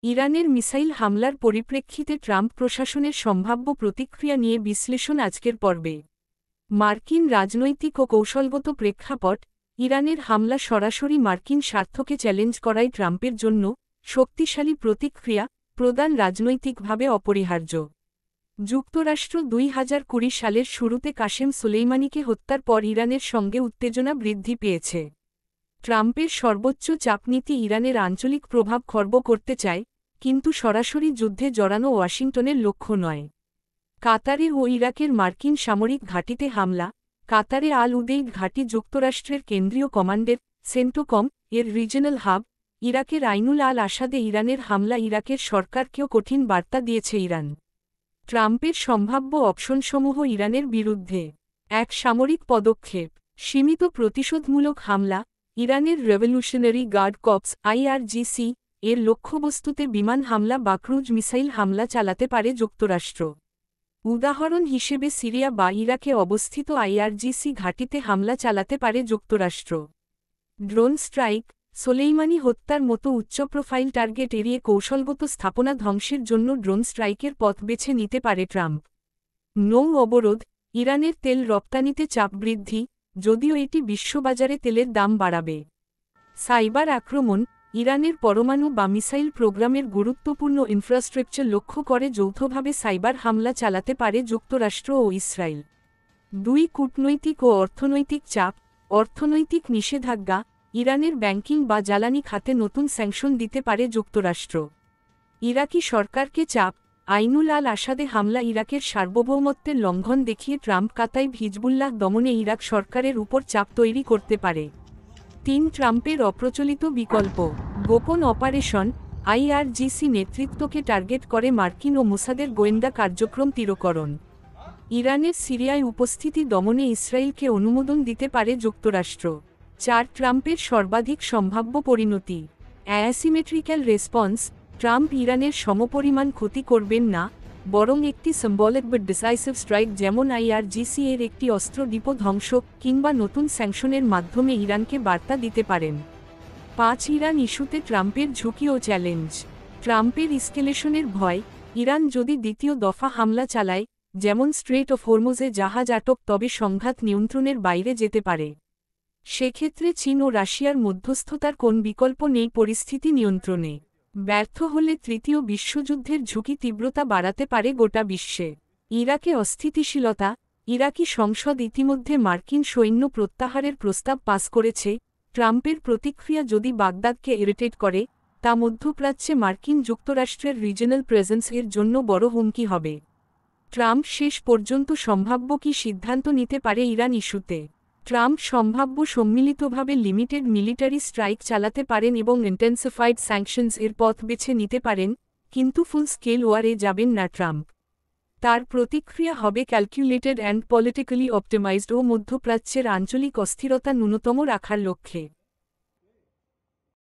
ইরানের মিসাইল হামলার পরিপ্রেক্ষিতে ট্রাম্প প্রশাসনের সম্ভাব্য প্রতিক্রিয়া নিয়ে বিশ্লেষণ আজকের পর্বে। মার্কিন রাজনৈতিক ও কৌশলগত প্রেক্ষাপট, ইরানের হামলা সরাসরি মার্কিন স্বার্থকে চ্যালেঞ্জ করাই ট্রাম্পের জন্য শক্তিশালী প্রতিক্রিয়া প্রদান রাজনৈতিকভাবে অপরিহার্য। যুক্তরাষ্ট্র 2020 সালের শুরুতে কাশেম সোলেইমানিকে হত্যার পর ইরানের সঙ্গে উত্তেজনা বৃদ্ধি পেয়েছে। ট্রাম্পের সর্বোচ্চ চাপনীতি ইরানের আঞ্চলিক প্রভাব খর্ব করতে চায়, কিন্তু সরাসরি যুদ্ধে জড়ানো ওয়াশিংটনের লক্ষ্য নয়। কাতারে ও ইরাকের মার্কিন সামরিক ঘাঁটিতে হামলা। কাতারে আল উদেইদ ঘাঁটি যুক্তরাষ্ট্রের কেন্দ্রীয় কমান্ডের সেন্টোকম এর রিজনাল হাব। ইরাকের আইনুল আল আসাদে ইরানের হামলা ইরাকের সরকারকেও কঠিন বার্তা দিয়েছে ইরান। ট্রাম্পের সম্ভাব্য অপশনসমূহ ইরানের বিরুদ্ধে এক সামরিক পদক্ষেপ, সীমিত প্রতিশোধমূলক হামলা। ইরানের রেভলিউশনারি গার্ড কর্পস IRGC এর লক্ষ্যবস্তুতে বিমান হামলা বা ক্রুজ মিসাইল হামলা চালাতে পারে যুক্তরাষ্ট্র। উদাহরণ হিসেবে সিরিয়া বা ইরাকে অবস্থিত IRGC ঘাঁটিতে হামলা চালাতে পারে যুক্তরাষ্ট্র। ড্রোন স্ট্রাইক, সোলেইমানি হত্যার মতো উচ্চ প্রোফাইল টার্গেট এড়িয়ে কৌশলগত স্থাপনা ধ্বংসের জন্য ড্রোন স্ট্রাইকের পথ বেছে নিতে পারে ট্রাম্প। নৌ অবরোধ, ইরানের তেল রপ্তানিতে চাপ বৃদ্ধি, যদিও এটি বিশ্ববাজারে তেলের দাম বাড়াবে। সাইবার আক্রমণ, ইরানের পরমাণু বা মিসাইল প্রোগ্রামের গুরুত্বপূর্ণ ইনফ্রাস্ট্রাকচার লক্ষ্য করে যৌথভাবে সাইবার হামলা চালাতে পারে যুক্তরাষ্ট্র ও ইসরায়েল। দুই কূটনৈতিক ও অর্থনৈতিক চাপ, অর্থনৈতিক নিষেধাজ্ঞা, ইরানের ব্যাংকিং বা জ্বালানি খাতে নতুন স্যাংশন দিতে পারে যুক্তরাষ্ট্র। ইরাকি সরকারকে চাপ, আইনুল আল আসাদে হামলা ইরাকের সার্বভৌমত্বের লঙ্ঘন দেখিয়ে ট্রাম্প কাতাইব হিজবুল্লাহ দমনে ইরাক সরকারের উপর চাপ তৈরি করতে পারে। 3 ট্রাম্পের অপ্রচলিত বিকল্প, গোপন অপারেশন। IRGC নেতৃত্বকে টার্গেট করে মার্কিন ও মোসাদের গোয়েন্দা কার্যক্রম তীরকরণ। ইরানের সিরিয়ায় উপস্থিতি দমনে ইসরায়েলকে অনুমোদন দিতে পারে যুক্তরাষ্ট্র। 4 ট্রাম্পের সর্বাধিক সম্ভাব্য পরিণতি, অ্যাসিমেট্রিক্যাল রেসপন্স। ট্রাম্প ইরানের সমপরিমাণ ক্ষতি করবেন না, বরং একটি সিম্বলিক বা ডিসাইসিভ স্ট্রাইক যেমন IRGC এর একটি অস্ত্র ডিপো ধ্বংস কিংবা নতুন স্যাংশনের মাধ্যমে ইরানকে বার্তা দিতে পারেন। 5 ইরান ইস্যুতে ট্রাম্পের ঝুঁকি ও চ্যালেঞ্জ। ট্রাম্পের এসকেলেশনের ভয়, ইরান যদি দ্বিতীয় দফা হামলা চালায়, যেমন স্ট্রেট অফ হরমুজে জাহাজ আটক, তবে সংঘাত নিয়ন্ত্রণের বাইরে যেতে পারে। সেক্ষেত্রে চীন ও রাশিয়ার মধ্যস্থতার কোন বিকল্প নেই পরিস্থিতি নিয়ন্ত্রণে। ব্যর্থ হলে তৃতীয় বিশ্বযুদ্ধের ঝুঁকি তীব্রতা বাড়াতে পারে গোটা বিশ্বে। ইরাকে অস্থিতিশীলতা, ইরাকি সংসদ ইতিমধ্যে মার্কিন সৈন্য প্রত্যাহারের প্রস্তাব পাস করেছে। ট্রাম্পের প্রতিক্রিয়া যদি বাগদাদকে ইরিটেট করে, তা মধ্যপ্রাচ্যে মার্কিন যুক্তরাষ্ট্রের রিজনাল প্রেজেন্স এর জন্য বড় হুমকি হবে। ট্রাম্প শেষ পর্যন্ত সম্ভাব্য কী সিদ্ধান্ত নিতে পারে ইরান ইস্যুতে? ট্রাম্প সম্ভাব্য সম্মিলিতভাবে লিমিটেড মিলিটারি স্ট্রাইক চালাতে পারেন এবং ইন্টেন্সিফাইড স্যাংশনস এর পথ বেছে নিতে পারেন, কিন্তু ফুল স্কেল ওয়ারে যাবেন না ট্রাম্প। তার প্রতিক্রিয়া হবে ক্যালকুলেটেড অ্যান্ড পলিটিক্যালি অপটিমাইজড ও মধ্যপ্রাচ্যের আঞ্চলিক অস্থিরতা ন্যূনতম রাখার লক্ষ্যে।